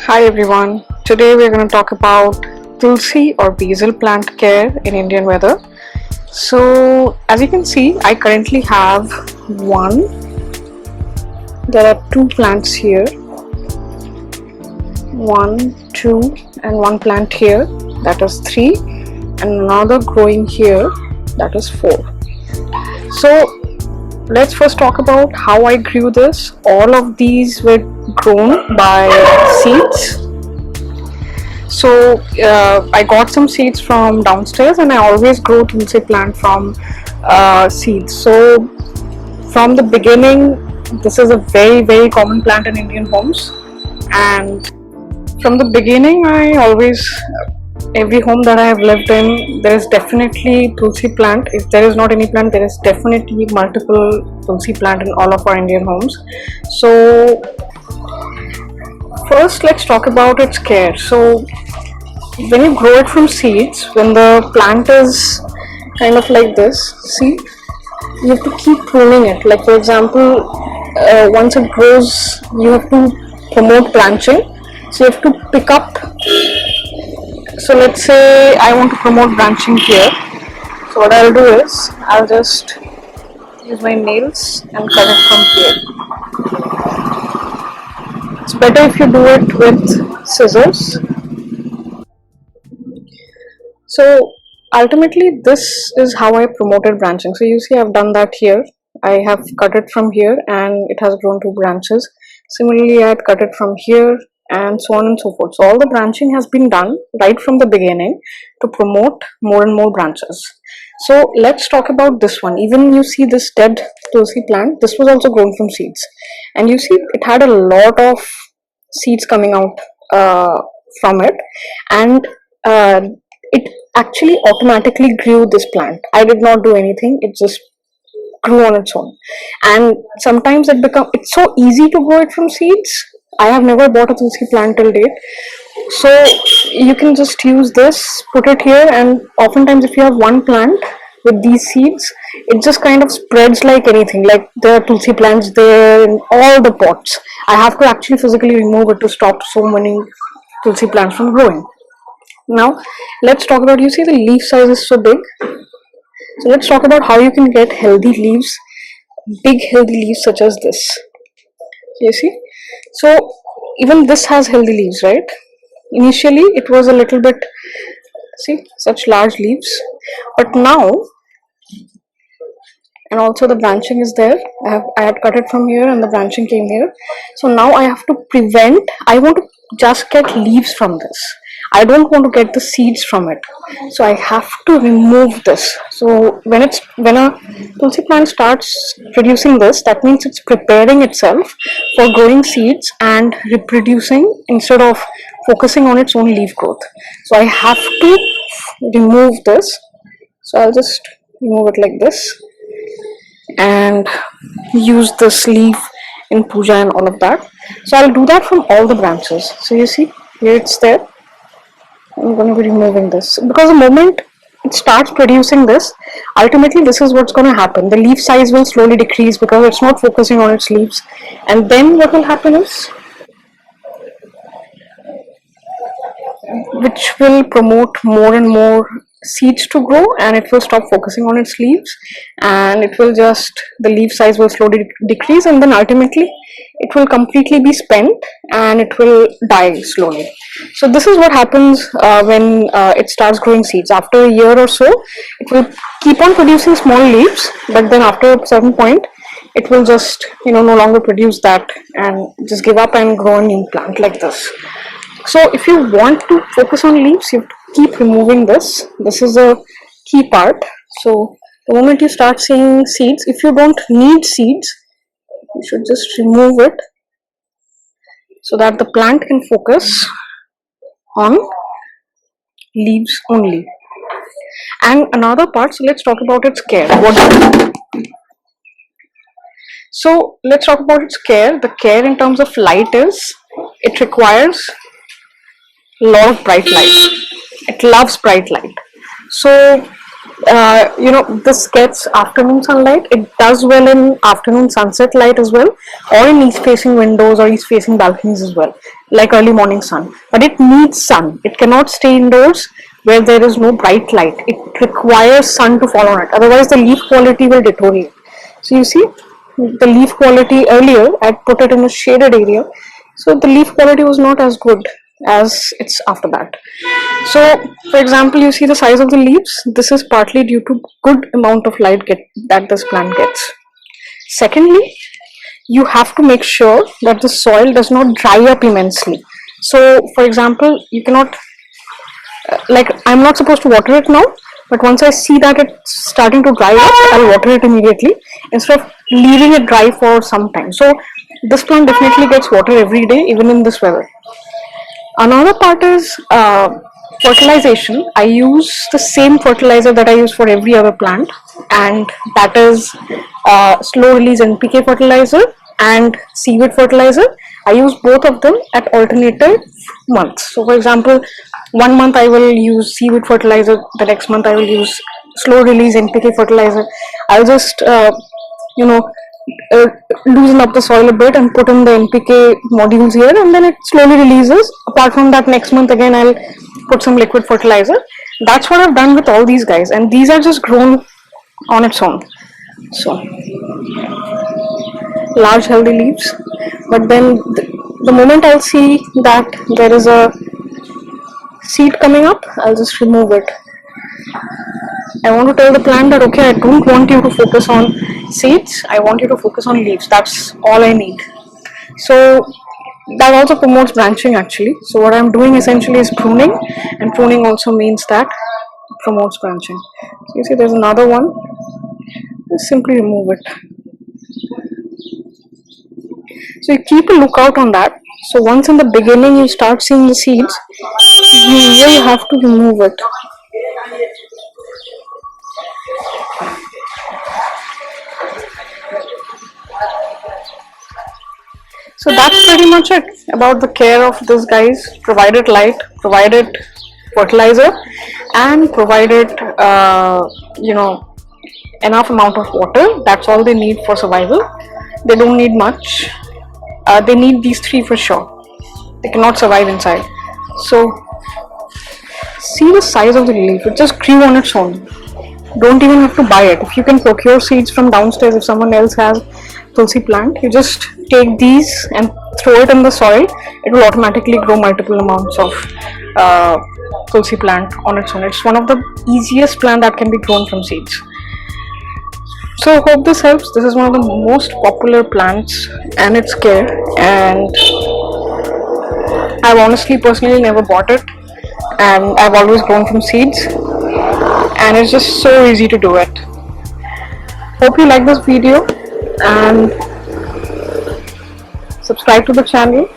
Hi everyone, today we're going to talk about Tulsi or Basil plant care in Indian weather. So as you can see, I currently have there are two plants here, one, two and one plant here, that is three, and another growing here, that is four. So let's first talk about how I grew this. All of these were grown by seeds. So I got some seeds from downstairs, and I always grow Tulsi plant from seeds. So from the beginning, this is a very common plant in Indian homes, and from the beginning every home that I have lived in, there is definitely Tulsi plant. If there is not any plant, there is definitely multiple Tulsi plant in all of our Indian homes. So first let's talk about its care. So when you grow it from seeds, when the plant is kind of like this, see, you have to keep pruning it. Like for example, once it grows, you have to promote branching, so you have to pick up. So let's say I want to promote branching here, so what I'll do is I'll just use my nails and cut it from here. It's better if you do it with scissors. So ultimately this is how I promoted branching. So you see I've done that here. I have cut it from here and it has grown two branches. Similarly I had cut it from here and so on and so forth. So all the branching has been done right from the beginning to promote more and more branches. So let's talk about this one. Even you see this dead Tulsi plant, this was also grown from seeds, and you see it had a lot of seeds coming out from it, and it actually automatically grew this plant. I did not do anything, it just grew on its own. And sometimes it's so easy to grow it from seeds. I have never bought a Tulsi plant till date, so you can just use this, put it here, and oftentimes if you have one plant with these seeds, it just kind of spreads like anything. Like there are Tulsi plants there in all the pots. I have to actually physically remove it to stop so many Tulsi plants from growing. Now let's talk about, you see the leaf size is so big, so let's talk about how you can get healthy leaves, big healthy leaves such as this. You see, so even this has healthy leaves, right? Initially it was a little bit, see, such large leaves, but now, and also the branching is there. I had cut it from here and the branching came here. So now I have to I want to just get leaves from this. I don't want to get the seeds from it. So I have to remove this. So when a Tulsi plant starts producing this, that means it's preparing itself for growing seeds and reproducing instead of focusing on its own leaf growth. So I have to remove this. So I'll just remove it like this and use this leaf in puja and all of that. So I'll do that from all the branches. So you see here it's there. I'm going to be removing this because the moment it starts producing this, ultimately this is what's going to happen. The leaf size will slowly decrease because it's not focusing on its leaves, and then what will happen is, which will promote more and more seeds to grow, and it will stop focusing on its leaves, and the leaf size will slowly decrease, and then ultimately it will completely be spent and it will die slowly. So this is what happens when it starts growing seeds. After a year or so, it will keep on producing small leaves, but then after a certain point it will just no longer produce that and just give up and grow a new plant like this. So if you want to focus on leaves, you have to keep removing this. This is a key part. So the moment you start seeing seeds, if you don't need seeds, you should just remove it so that the plant can focus on leaves only. And another part, so let's talk about its care. So let's talk about its care. The care in terms of light is, it requires a lot of bright light. It loves bright light. So this gets afternoon sunlight. It does well in afternoon sunset light as well, or in east facing windows or east facing balconies as well, like early morning sun. But it needs sun. It cannot stay indoors where there is no bright light. It requires sun to fall on it. Otherwise, the leaf quality will deteriorate. So you see, the leaf quality earlier, I put it in a shaded area, so the leaf quality was not as good as it's after that. So, for example, you see the size of the leaves. This is partly due to good amount of light that this plant gets. Secondly, you have to make sure that the soil does not dry up immensely. So, for example, you cannot, like, I'm not supposed to water it now, but once I see that it's starting to dry up, I'll water it immediately instead of leaving it dry for some time. So, this plant definitely gets water every day, even in this weather. Another part is fertilization. I use the same fertilizer that I use for every other plant, and that is slow release NPK fertilizer and seaweed fertilizer. I use both of them at alternative months. So, for example, one month I will use seaweed fertilizer, the next month I will use slow release NPK fertilizer. I'll just you know uh, loosen up the soil a bit and put in the NPK modules here, and then it slowly releases. Apart from that, next month again I'll put some liquid fertilizer. That's what I've done with all these guys, and these are just grown on its own. So large healthy leaves, but then the moment I'll see that there is a seed coming up, I'll just remove it. I want to tell the plant that okay, I don't want you to focus on seeds, I want you to focus on leaves. That's all I need. So that also promotes branching actually. So what I'm doing essentially is pruning, and pruning also means that promotes branching. So you see there's another one, just simply remove it. So you keep a lookout on that. So once in the beginning you start seeing the seeds, you will have to remove it. So that's pretty much it about the care of this guys. Provided light, provided fertilizer, and provided enough amount of water. That's all they need for survival. They don't need much. They need these three for sure. They cannot survive inside. So see the size of the leaf. It just grew on its own. Don't even have to buy it. If you can procure seeds from downstairs, if someone else has Tulsi plant, you just take these and throw it in the soil. It will automatically grow multiple amounts of Tulsi plant on its own. It's one of the easiest plant that can be grown from seeds. So hope this helps. This is one of the most popular plants and its care, and I've honestly personally never bought it, and I've always grown from seeds, and it's just so easy to do it. Hope you like this video and subscribe to the channel.